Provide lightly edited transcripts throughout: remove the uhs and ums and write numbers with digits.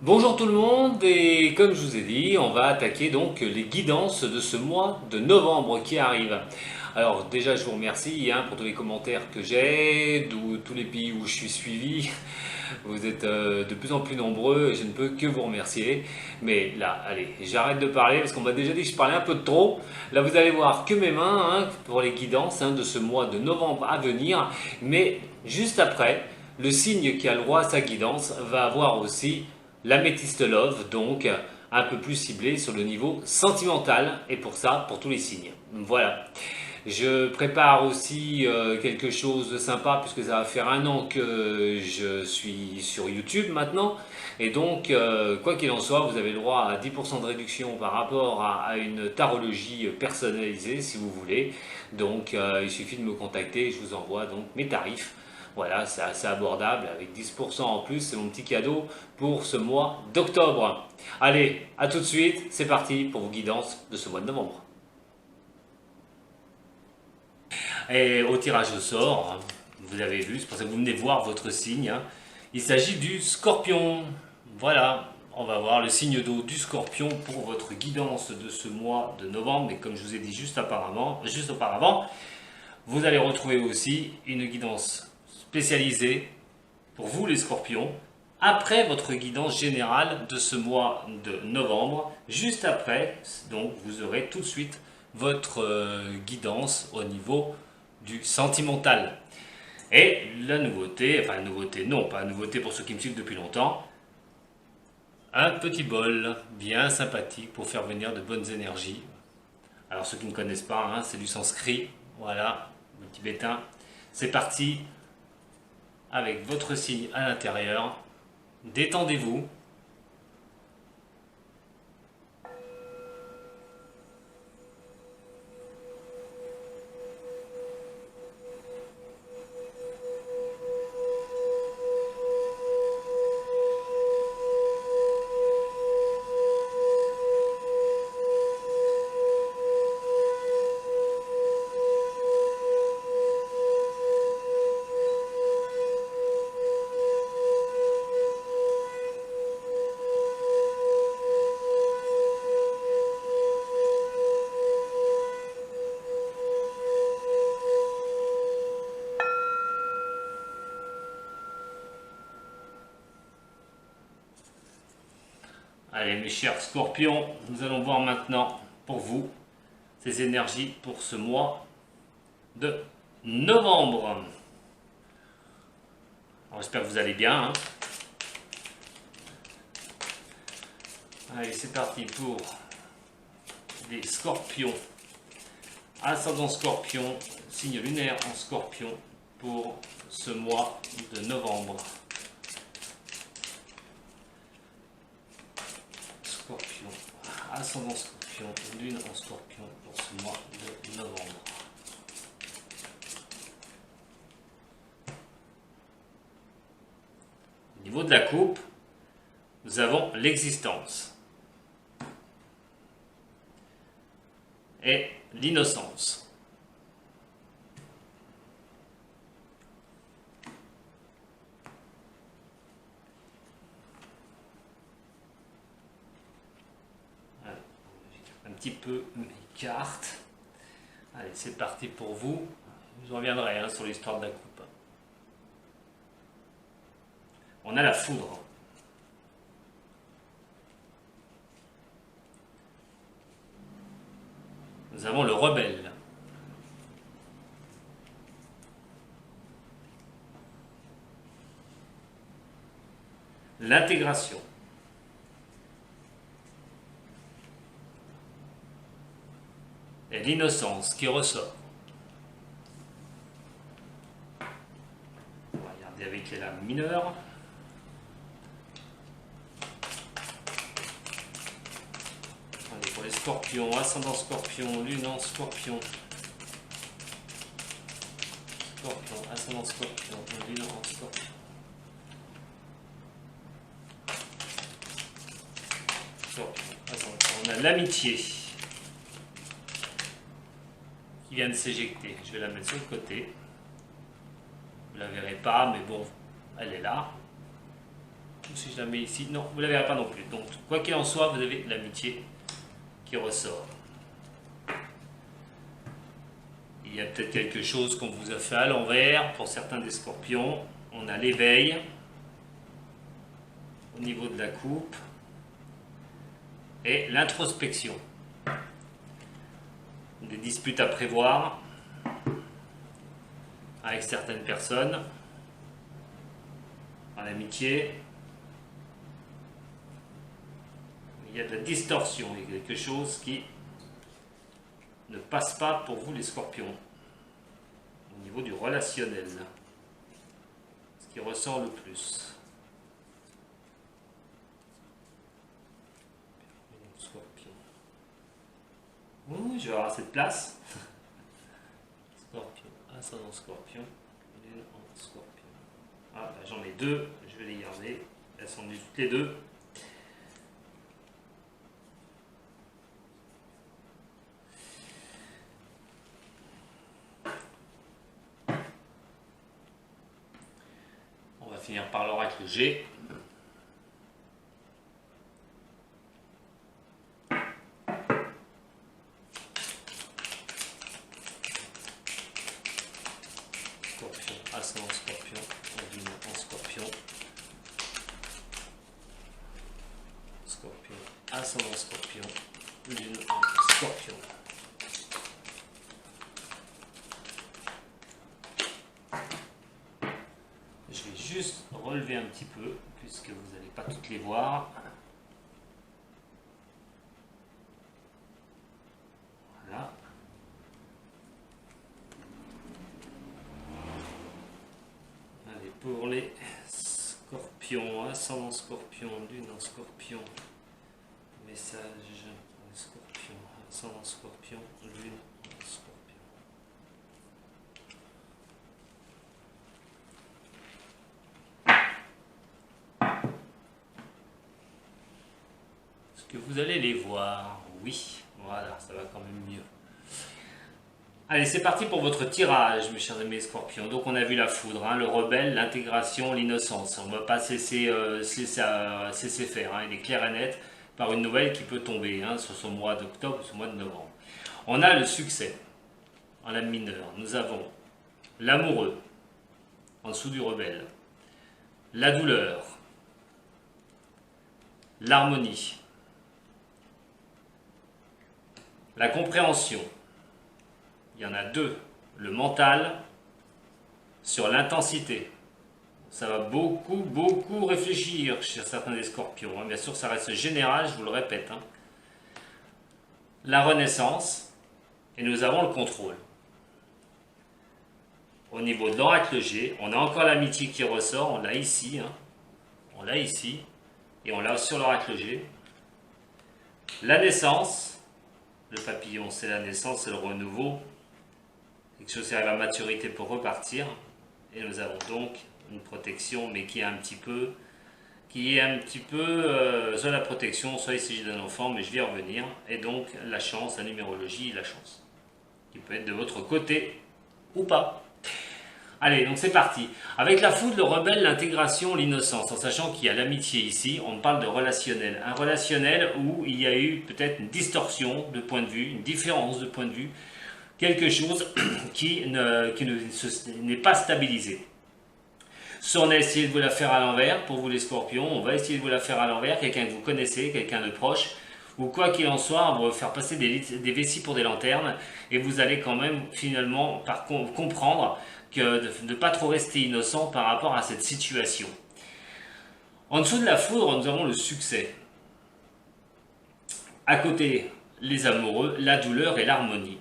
Bonjour tout le monde et comme je vous ai dit, on va attaquer donc les guidances de ce mois de novembre qui arrive. Alors déjà je vous remercie pour tous les commentaires que j'ai, d'où tous les pays où je suis suivi. Vous êtes de plus en plus nombreux et je ne peux que vous remercier. Mais là, allez, j'arrête de parler parce qu'on m'a déjà dit que je parlais un peu de trop. Là vous allez voir que mes mains pour les guidances de ce mois de novembre à venir. Mais juste après, le signe qui a le droit à sa guidance va avoir aussi l'améthyste love, donc un peu plus ciblé sur le niveau sentimental, et pour ça, pour tous les signes. Voilà. Je prépare aussi quelque chose de sympa puisque ça va faire un an que je suis sur YouTube maintenant. Et donc, quoi qu'il en soit, vous avez le droit à 10% de réduction par rapport à une tarologie personnalisée si vous voulez. Donc, il suffit de me contacter et je vous envoie donc mes tarifs. Voilà, c'est assez abordable avec 10% en plus, c'est mon petit cadeau pour ce mois d'octobre. Allez, à tout de suite, c'est parti pour vos guidances de ce mois de novembre. Et au tirage au sort, vous avez vu, c'est pour ça que vous venez voir votre signe. Il s'agit du scorpion. Voilà, on va voir le signe d'eau du scorpion pour votre guidance de ce mois de novembre. Et comme je vous ai dit juste auparavant, vous allez retrouver aussi une guidance spécialisée pour vous les scorpions après votre guidance générale de ce mois de novembre. Juste après, donc vous aurez tout de suite votre guidance au niveau du sentimental. Et la nouveauté, enfin la nouveauté, non, pas la nouveauté pour ceux qui me suivent depuis longtemps, un petit bol bien sympathique pour faire venir de bonnes énergies. Alors ceux qui ne connaissent pas, c'est du sanskrit, voilà, le tibétain. C'est parti avec votre signe à l'intérieur. Détendez-vous. Allez mes chers scorpions, nous allons voir maintenant pour vous ces énergies pour ce mois de novembre. J'espère que vous allez bien. Allez, c'est parti pour les scorpions. Ascendant scorpion, signe lunaire en scorpion pour ce mois de novembre. Scorpion, ascendant scorpion, lune en scorpion pour ce mois de novembre. Au niveau de la coupe, nous avons l'existence et l'innocence. Un petit peu mes cartes. Allez, c'est parti pour vous. Je reviendrai sur l'histoire de la coupe. On a la foudre. Nous avons le rebelle. L'intégration. Et l'innocence qui ressort. On va regarder avec les lames mineures. Allez, pour les scorpions, ascendant scorpion, lune en scorpion. Scorpion, ascendant scorpion, lune en scorpion. Scorpion, ascendant. On a l'amitié qui vient de s'éjecter. Je vais la mettre sur le côté. Vous ne la verrez pas, mais bon, elle est là. si je la mets ici, non, vous ne la verrez pas non plus. Donc, quoi qu'il en soit, vous avez l'amitié qui ressort. Il y a peut-être quelque chose qu'on vous a fait à l'envers. Pour certains des scorpions, on a l'éveil au niveau de la coupe et l'introspection. Des disputes à prévoir avec certaines personnes, en amitié. Il y a de la distorsion, il y a quelque chose qui ne passe pas pour vous les scorpions au niveau du relationnel, ce qui ressort le plus. Scorpion. Oui, je vais avoir cette place. Scorpion, ascendant scorpion, lune en scorpion. Ah, bah, j'en ai deux, je vais les garder. Elles sont toutes les deux. On va finir par l'oracle G. Scorpion, ascendant scorpion, lune en scorpion. Scorpion, ascendant scorpion, lune en scorpion. Je vais juste relever un petit peu, puisque vous n'allez pas toutes les voir. Voilà. Allez, pour les scorpions, ascendant scorpion, lune en scorpion, message scorpion, ascendant scorpion, lune en scorpion. Est-ce que vous allez les voir? Oui, voilà, ça va quand même mieux. Allez, c'est parti pour votre tirage, mes chers amis scorpions. Donc, on a vu la foudre, hein, le rebelle, l'intégration, l'innocence. On ne va pas cesser faire. Hein. Il est clair et net par une nouvelle qui peut tomber hein, sur ce mois d'octobre ou ce mois de novembre. On a le succès en la mineure. Nous avons l'amoureux en dessous du rebelle, la douleur, l'harmonie, la compréhension. Il y en a deux, le mental sur l'intensité. Ça va beaucoup réfléchir chez certains des scorpions. Hein. Bien sûr, ça reste général, je vous le répète. Hein. La renaissance, et nous avons le contrôle. Au niveau de l'oracle G, on a encore l'amitié qui ressort, on l'a ici. Hein. On l'a ici, et on l'a sur l'oracle G. La naissance, le papillon, c'est la naissance, c'est le renouveau. Quelque chose qui arrive à maturité pour repartir. Et nous avons donc une protection, mais qui est un petit peu, soit la protection, soit il s'agit d'un enfant, mais je vais y revenir. Et donc la chance, la numérologie, la chance, qui peut être de votre côté ou pas. Allez, donc c'est parti. Avec la foudre, le rebelle, l'intégration, l'innocence, en sachant qu'il y a l'amitié ici, on parle de relationnel. Un relationnel où il y a eu peut-être une distorsion de point de vue, une différence de point de vue, quelque chose qui n'est pas stabilisé. Soit on a essayé de vous la faire à l'envers, pour vous les scorpions, on va essayer de vous la faire à l'envers, quelqu'un que vous connaissez, quelqu'un de proche, ou quoi qu'il en soit, on va vous faire passer des vessies pour des lanternes, et vous allez quand même finalement comprendre que de ne pas trop rester innocent par rapport à cette situation. En dessous de la foudre, nous avons le succès. À côté, les amoureux, la douleur et l'harmonie.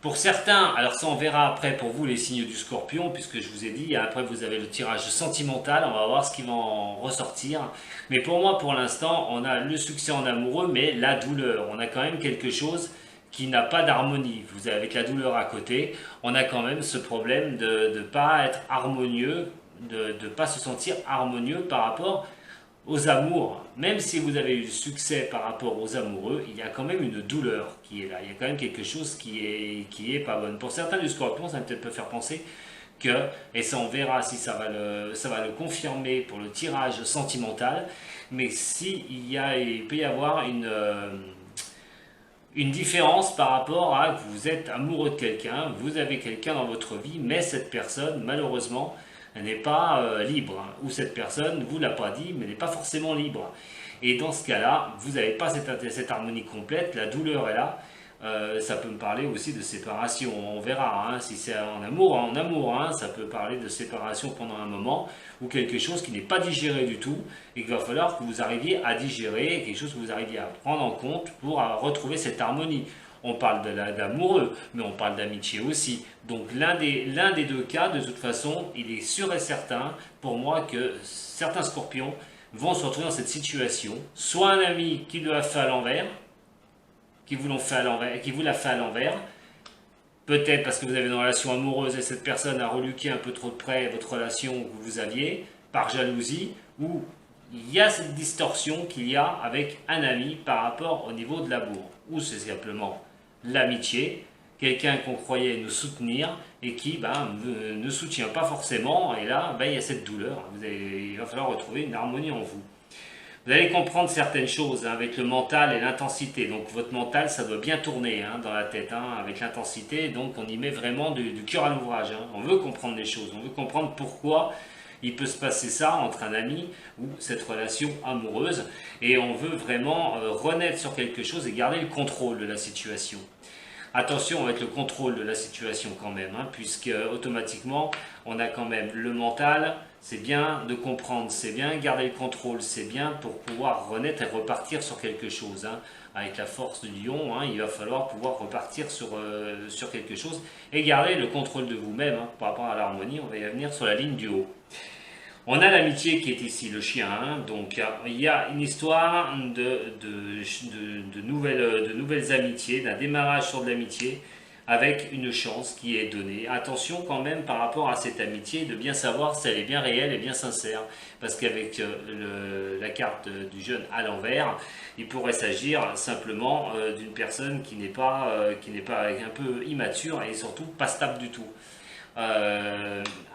Pour certains, alors ça on verra après pour vous les signes du scorpion, puisque je vous ai dit, après vous avez le tirage sentimental, on va voir ce qui va en ressortir. Mais pour moi, pour l'instant, on a le succès en amoureux, mais la douleur. On a quand même quelque chose qui n'a pas d'harmonie. Vous avez avec la douleur à côté, on a quand même ce problème de ne pas être harmonieux, de ne pas se sentir harmonieux par rapport aux amours. Même si vous avez eu du succès par rapport aux amoureux, il y a quand même une douleur qui est là. Il y a quand même quelque chose qui est pas bonne. Pour certains du scorpion, ça peut peut-être faire penser que, et ça on verra si ça va le confirmer pour le tirage sentimental, mais il peut y avoir une différence par rapport à que vous êtes amoureux de quelqu'un, vous avez quelqu'un dans votre vie, mais cette personne, malheureusement, elle n'est pas libre. Ou cette personne, vous l'a pas dit, mais n'est pas forcément libre. Et dans ce cas-là, vous n'avez pas cette harmonie complète, la douleur est là. Ça peut me parler aussi de séparation, on verra, hein, si c'est en amour, hein, ça peut parler de séparation pendant un moment, ou quelque chose qui n'est pas digéré du tout, et qu'il va falloir que vous arriviez à digérer, quelque chose que vous arriviez à prendre en compte pour retrouver cette harmonie. On parle d'amoureux, mais on parle d'amitié aussi. Donc l'un des deux cas, de toute façon, il est sûr et certain pour moi que certains scorpions vont se retrouver dans cette situation, soit un ami qui l'a fait à l'envers, qui vous l'a fait à l'envers, peut-être parce que vous avez une relation amoureuse et cette personne a reluqué un peu trop de près votre relation que vous aviez, par jalousie, ou il y a cette distorsion qu'il y a avec un ami par rapport au niveau de l'amour, ou c'est simplement l'amitié, quelqu'un qu'on croyait nous soutenir et qui ne soutient pas forcément, et là il y a cette douleur, il va falloir retrouver une harmonie en vous. Vous allez comprendre certaines choses hein, avec le mental et l'intensité. Donc votre mental, ça doit bien tourner hein, dans la tête hein, avec l'intensité. Donc on y met vraiment du cœur à l'ouvrage. Hein. On veut comprendre les choses. On veut comprendre pourquoi il peut se passer ça entre un ami ou cette relation amoureuse. Et on veut vraiment renaître sur quelque chose et garder le contrôle de la situation. Attention avec le contrôle de la situation quand même, hein, puisque automatiquement on a quand même le mental, c'est bien de comprendre, c'est bien garder le contrôle, c'est bien pour pouvoir renaître et repartir sur quelque chose. Hein. Avec la force du lion, hein, il va falloir pouvoir repartir sur quelque chose et garder le contrôle de vous-même hein, par rapport à l'harmonie. On va y venir sur la ligne du haut. On a l'amitié qui est ici, le chien, hein, donc il y a une histoire de nouvelles amitiés, d'un démarrage sur de l'amitié, avec une chance qui est donnée. Attention quand même par rapport à cette amitié, de bien savoir si elle est bien réelle et bien sincère, parce qu'avec la carte du jeune à l'envers, il pourrait s'agir simplement d'une personne qui n'est pas un peu immature et surtout pas stable du tout.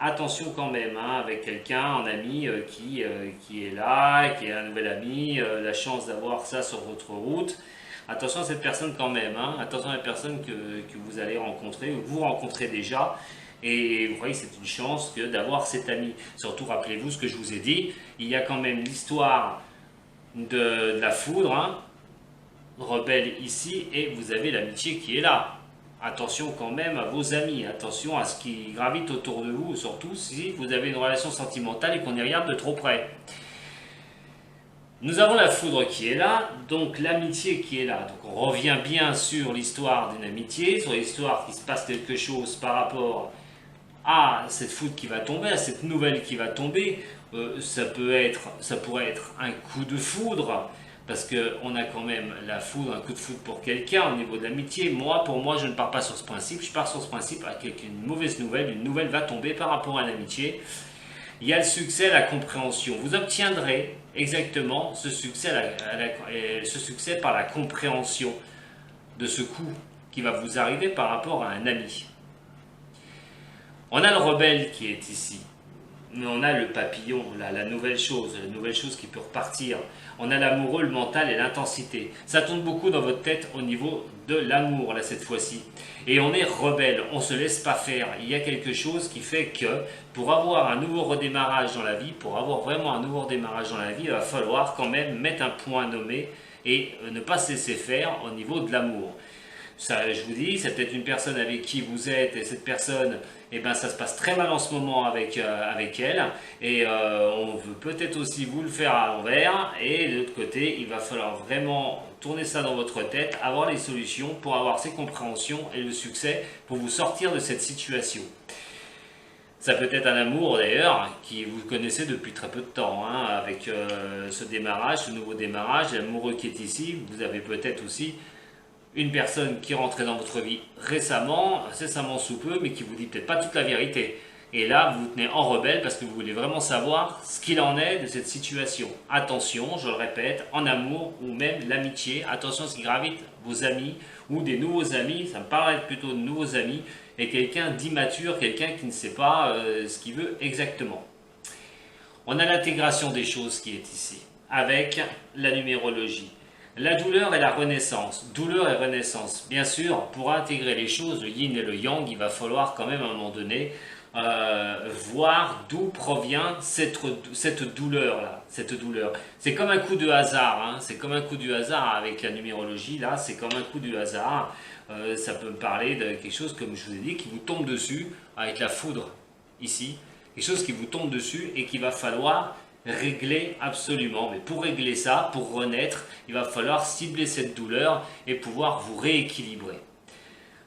Attention quand même hein, avec quelqu'un, un ami qui est là, qui est un nouvel ami, la chance d'avoir ça sur votre route. Attention à cette personne quand même, hein, attention à la personne que vous allez rencontrer, ou que vous rencontrez déjà. Et vous voyez, c'est une chance d'avoir cet ami. Surtout, rappelez-vous ce que je vous ai dit, il y a quand même l'histoire de la foudre, hein, rebelle ici, et vous avez l'amitié qui est là. Attention quand même à vos amis, attention à ce qui gravite autour de vous, surtout si vous avez une relation sentimentale et qu'on y regarde de trop près. Nous avons la foudre qui est là, donc l'amitié qui est là. Donc on revient bien sur l'histoire d'une amitié, sur l'histoire qu'il se passe quelque chose par rapport à cette foudre qui va tomber, à cette nouvelle qui va tomber. Ça pourrait être un coup de foudre, parce qu'on a quand même la foudre, un coup de foudre pour quelqu'un au niveau de l'amitié. Pour moi, je ne pars pas sur ce principe. Je pars sur ce principe avec une mauvaise nouvelle. Une nouvelle va tomber par rapport à l'amitié. Il y a le succès, la compréhension. Vous obtiendrez exactement ce succès par la compréhension de ce coup qui va vous arriver par rapport à un ami. On a le rebelle qui est ici. Mais on a le papillon, la nouvelle chose qui peut repartir. On a l'amoureux, le mental et l'intensité. Ça tourne beaucoup dans votre tête au niveau de l'amour, là, cette fois-ci. Et on est rebelle, on ne se laisse pas faire. Il y a quelque chose qui fait que pour avoir un nouveau redémarrage dans la vie, il va falloir quand même mettre un point nommé et ne pas se laisser faire au niveau de l'amour. Ça, je vous dis, c'est peut-être une personne avec qui vous êtes et cette personne, ça se passe très mal en ce moment avec elle et on veut peut-être aussi vous le faire à l'envers et de l'autre côté, il va falloir vraiment tourner ça dans votre tête, avoir les solutions pour avoir ces compréhensions et le succès pour vous sortir de cette situation. Ça peut être un amour d'ailleurs qui vous connaissez depuis très peu de temps hein, avec ce nouveau démarrage, l'amoureux qui est ici, vous avez peut-être aussi une personne qui est rentrée dans votre vie récemment sous peu, mais qui vous dit peut-être pas toute la vérité. Et là, vous vous tenez en rebelle parce que vous voulez vraiment savoir ce qu'il en est de cette situation. Attention, je le répète, en amour ou même l'amitié, attention à ce qui gravite vos amis ou des nouveaux amis, ça me paraît plutôt de nouveaux amis et quelqu'un d'immature, quelqu'un qui ne sait pas ce qu'il veut exactement. On a l'intégration des choses qui est ici, avec la numérologie. La douleur et la renaissance. Douleur et renaissance. Bien sûr, pour intégrer les choses, le yin et le yang, il va falloir quand même à un moment donné voir d'où provient cette douleur-là. Cette douleur. C'est comme un coup de hasard. Hein, c'est comme un coup du hasard avec la numérologie. Là, c'est comme un coup du hasard. Ça peut me parler de quelque chose, comme je vous ai dit, qui vous tombe dessus avec la foudre ici. Quelque chose qui vous tombe dessus et qu'il va falloir régler absolument. Mais pour régler ça, pour renaître, il va falloir cibler cette douleur et pouvoir vous rééquilibrer.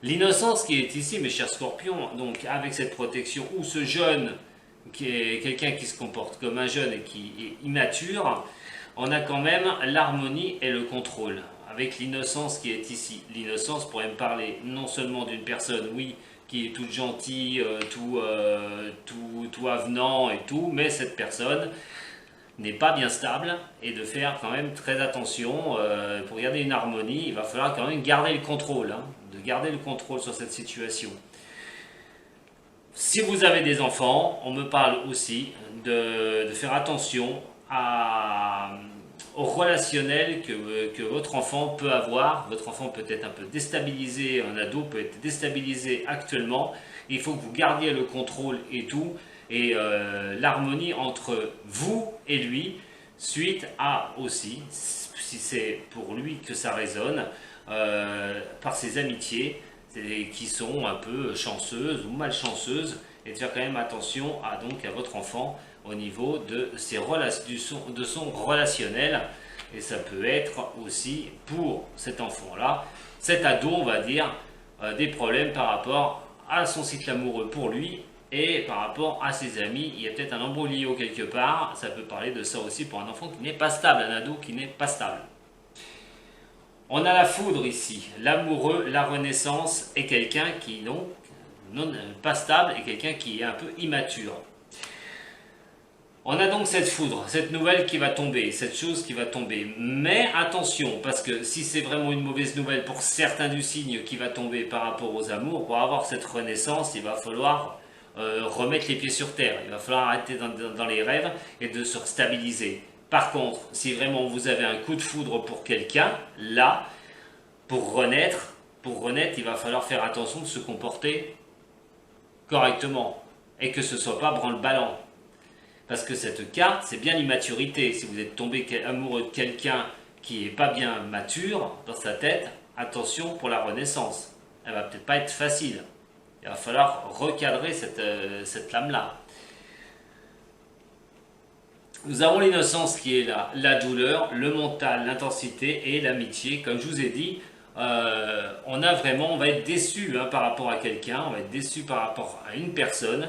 L'innocence qui est ici, mes chers scorpions, donc avec cette protection, ou ce jeune, qui est quelqu'un qui se comporte comme un jeune et qui est immature, on a quand même l'harmonie et le contrôle. Avec l'innocence qui est ici. L'innocence pourrait me parler non seulement d'une personne, oui, qui est toute gentille, tout avenant et tout, mais cette personne n'est pas bien stable et de faire quand même très attention. Pour garder une harmonie, il va falloir quand même garder le contrôle, hein, de garder le contrôle sur cette situation. Si vous avez des enfants, on me parle aussi de faire attention au relationnel que votre enfant peut avoir. Votre enfant peut être un peu déstabilisé, un ado peut être déstabilisé actuellement. Il faut que vous gardiez le contrôle et tout, et l'harmonie entre vous et lui, suite à aussi, si c'est pour lui que ça résonne, par ses amitiés qui sont un peu chanceuses ou malchanceuses, et de faire quand même attention à votre enfant au niveau de son relationnel. Et ça peut être aussi pour cet enfant-là, cet ado, on va dire, des problèmes par rapport à son cycle amoureux pour lui et par rapport à ses amis. Il y a peut-être un embroglio quelque part, ça peut parler de ça aussi pour un enfant qui n'est pas stable, un ado qui n'est pas stable. On a la foudre ici, l'amoureux, la renaissance et quelqu'un qui non pas stable et quelqu'un qui est un peu immature. On a donc cette foudre, cette nouvelle qui va tomber, cette chose qui va tomber. Mais attention, parce que si c'est vraiment une mauvaise nouvelle pour certains du signe qui va tomber par rapport aux amours, pour avoir cette renaissance, il va falloir remettre les pieds sur terre. Il va falloir arrêter dans les rêves et de se stabiliser. Par contre, si vraiment vous avez un coup de foudre pour quelqu'un, là, pour renaître, il va falloir faire attention de se comporter correctement et que ce ne soit pas branle-ballant. Parce que cette carte, c'est bien l'immaturité. Si vous êtes tombé amoureux de quelqu'un qui n'est pas bien mature dans sa tête, attention pour la renaissance. Elle va peut-être pas être facile. Il va falloir recadrer cette lame-là. Nous avons l'innocence qui est là, la douleur, le mental, l'intensité et l'amitié. Comme je vous ai dit, on va être déçu par rapport à quelqu'un, on va être déçu par rapport à une personne.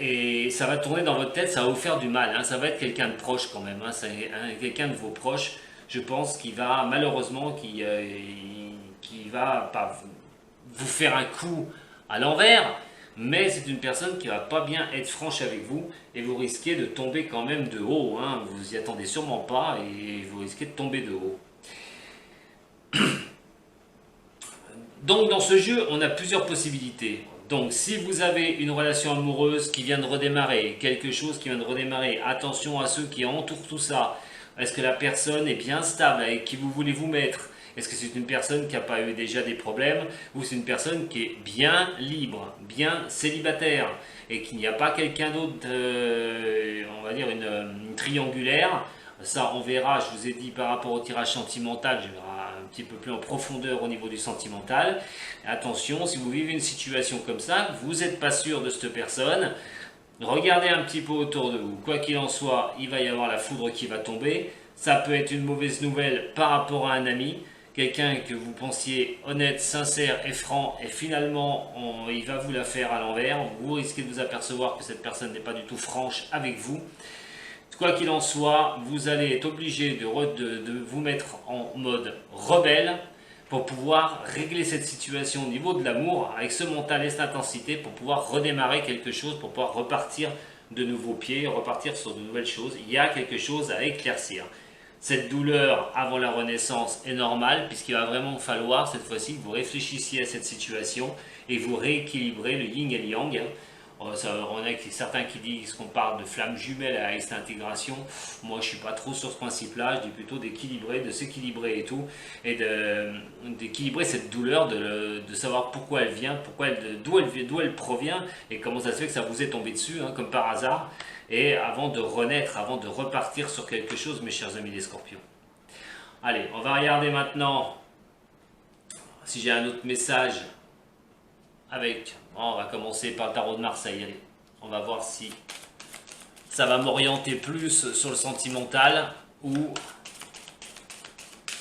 Et ça va tourner dans votre tête, ça va vous faire du mal, hein. Ça va être quelqu'un de proche quand même, hein. C'est quelqu'un de vos proches, je pense, qui va malheureusement, qui va pas vous faire un coup à l'envers, mais c'est une personne qui va pas bien être franche avec vous et vous risquez de tomber quand même de haut, hein. Vous y attendez sûrement pas et vous risquez de tomber de haut. Donc dans ce jeu, on a plusieurs possibilités. Donc si vous avez une relation amoureuse qui vient de redémarrer, quelque chose qui vient de redémarrer, attention à ceux qui entourent tout ça. Est-ce que la personne est bien stable avec qui vous voulez vous mettre? Est-ce que c'est une personne qui n'a pas eu déjà des problèmes ou c'est une personne qui est bien libre, bien célibataire et qu'il n'y a pas quelqu'un d'autre, on va dire une triangulaire? Ça on verra, je vous ai dit par rapport au tirage sentimental, je verrai un petit peu plus en profondeur au niveau du sentimental. Attention, si vous vivez une situation comme ça, vous n'êtes pas sûr de cette personne, regardez un petit peu autour de vous. Quoi qu'il en soit, il va y avoir la foudre qui va tomber. Ça peut être une mauvaise nouvelle par rapport à un ami, quelqu'un que vous pensiez honnête, sincère et franc, et finalement il va vous la faire à l'envers. Vous risquez de vous apercevoir que cette personne n'est pas du tout franche avec vous. Quoi qu'il en soit, vous allez être obligé de vous mettre en mode rebelle pour pouvoir régler cette situation au niveau de l'amour avec ce mental et cette intensité pour pouvoir redémarrer quelque chose, pour pouvoir repartir de nouveaux pieds, repartir sur de nouvelles choses. Il y a quelque chose à éclaircir. Cette douleur avant la renaissance est normale puisqu'il va vraiment falloir cette fois-ci que vous réfléchissiez à cette situation et vous rééquilibrez le yin et le yang. On a certains qui disent qu'on parle de flamme jumelle avec cette intégration. Moi, je ne suis pas trop sur ce principe-là. Je dis plutôt d'équilibrer, de s'équilibrer et tout. Et d'équilibrer cette douleur, de savoir pourquoi elle vient, d'où elle provient et comment ça se fait que ça vous est tombé dessus, hein, comme par hasard. Et avant de renaître, avant de repartir sur quelque chose, mes chers amis les scorpions. Allez, on va regarder maintenant si j'ai un autre message avec... On va commencer par le tarot de Marseille. Allez, on va voir si ça va m'orienter plus sur le sentimental ou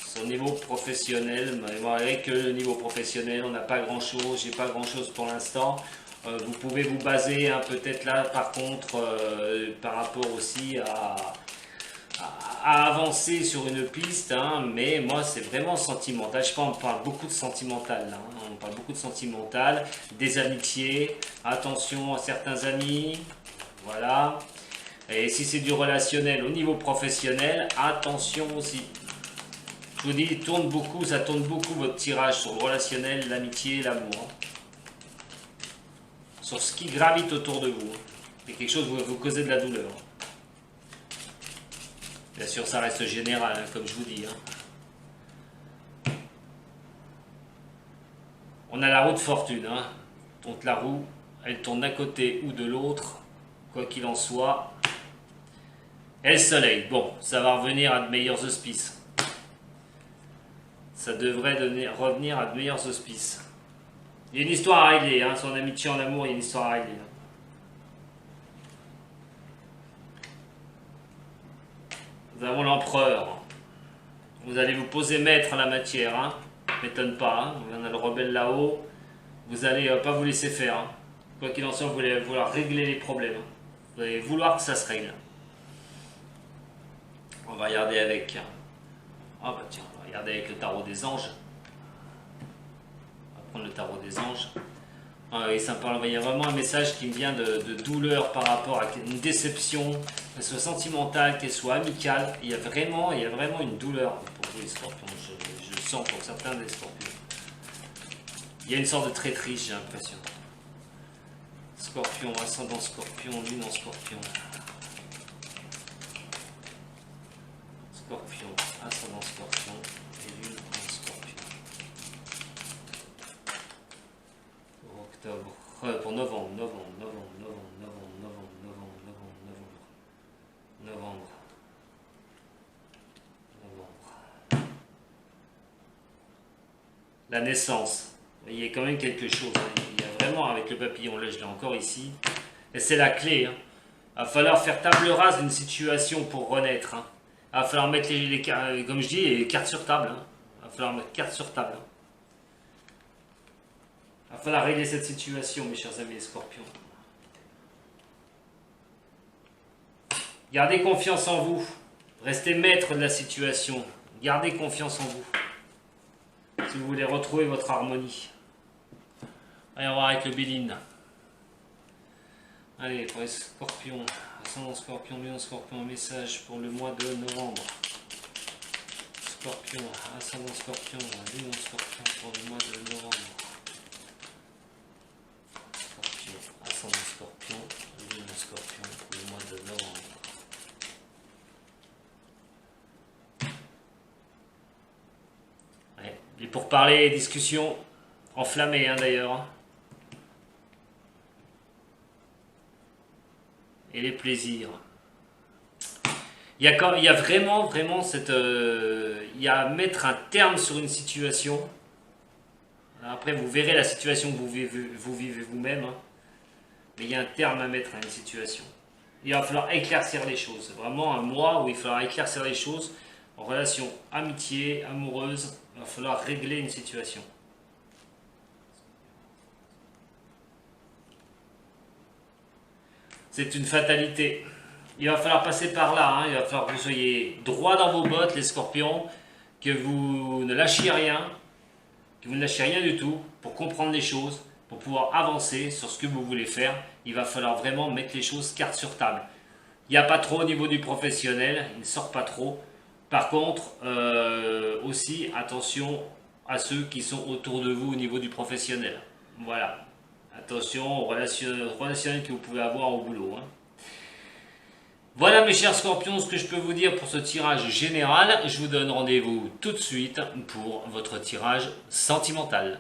sur le niveau professionnel. Mais vous voyez que le niveau professionnel, on n'a pas grand-chose, j'ai pas grand-chose pour l'instant. Vous pouvez vous baser hein, peut-être là par contre par rapport aussi à avancer sur une piste, hein, mais moi c'est vraiment sentimental. Je pense qu'on parle beaucoup de sentimental là, hein. On parle beaucoup de sentimental, des amitiés, attention à certains amis, voilà. Et si c'est du relationnel au niveau professionnel, attention aussi. Je vous dis, ça tourne beaucoup votre tirage sur le relationnel, l'amitié, l'amour. Hein. Sur ce qui gravite autour de vous. C'est quelque chose qui va vous causer de la douleur. Bien sûr, ça reste général, hein, comme je vous dis. Hein. On a la roue de fortune. Hein. Donc la roue, elle tourne d'un côté ou de l'autre, quoi qu'il en soit. Et le soleil, bon, ça va revenir à de meilleurs auspices. Ça devrait revenir à de meilleurs auspices. Il y a une histoire à régler, hein. Son amitié en amour, il y a une histoire à régler. Hein. Nous avons l'empereur. Vous allez vous poser maître en la matière. Hein. M'étonne pas. Hein. On a le rebelle là-haut. Vous allez pas vous laisser faire. Hein. Quoi qu'il en soit, vous allez vouloir régler les problèmes. Hein. Vous allez vouloir que ça se règle. On va regarder avec. Ah bah tiens, on va regarder avec le tarot des anges. On va prendre le tarot des anges. Ah oui, ça me parle. Il y a vraiment un message qui me vient de douleur par rapport à une déception, qu'elle soit sentimentale, qu'elle soit amicale. Il y a vraiment une douleur pour vous les scorpions. Je le sens pour certains des scorpions. Il y a une sorte de traîtrise, j'ai l'impression. Scorpion, ascendant scorpion, lune en scorpion. Scorpion, ascendant scorpion et lune en scorpion. Octobre, pour novembre. La naissance. Il y a quand même quelque chose. Hein. Il y a vraiment avec le papillon, là je l'ai encore ici. Et c'est la clé. Hein. Il va falloir faire table rase d'une situation pour renaître. Hein. Il va falloir mettre les comme je dis, les cartes sur table. Hein. Il va falloir mettre cartes sur table. Hein. Il va falloir régler cette situation, mes chers amis les scorpions. Gardez confiance en vous. Restez maître de la situation. Gardez confiance en vous. Si vous voulez retrouver votre harmonie. Allez, on va voir avec le Béline. Allez, pour les scorpions. Ascendant scorpion, lune scorpion, un message pour le mois de novembre. Scorpion, ascendant scorpion, lune scorpion pour le mois de novembre. Scorpion, ascendant scorpion, lune scorpion pour le mois de novembre. Et pour parler discussions enflammées hein, d'ailleurs. Hein. Et les plaisirs. Il y a vraiment cette... il y a à mettre un terme sur une situation. Après vous verrez la situation que vous vivez vous-même. Hein. Mais il y a un terme à mettre à une situation. Il va falloir éclaircir les choses. Vraiment un mois où il va falloir éclaircir les choses. En relation amitié, amoureuse, il va falloir régler une situation. C'est une fatalité. Il va falloir passer par là. Hein. Il va falloir que vous soyez droit dans vos bottes, les scorpions, que vous ne lâchiez rien, que vous ne lâchiez rien du tout pour comprendre les choses, pour pouvoir avancer sur ce que vous voulez faire. Il va falloir vraiment mettre les choses carte sur table. Il n'y a pas trop au niveau du professionnel, il ne sort pas trop. Par contre, aussi attention à ceux qui sont autour de vous au niveau du professionnel. Voilà. Attention aux relationnels que vous pouvez avoir au boulot, hein. Voilà mes chers scorpions, ce que je peux vous dire pour ce tirage général. Je vous donne rendez-vous tout de suite pour votre tirage sentimental.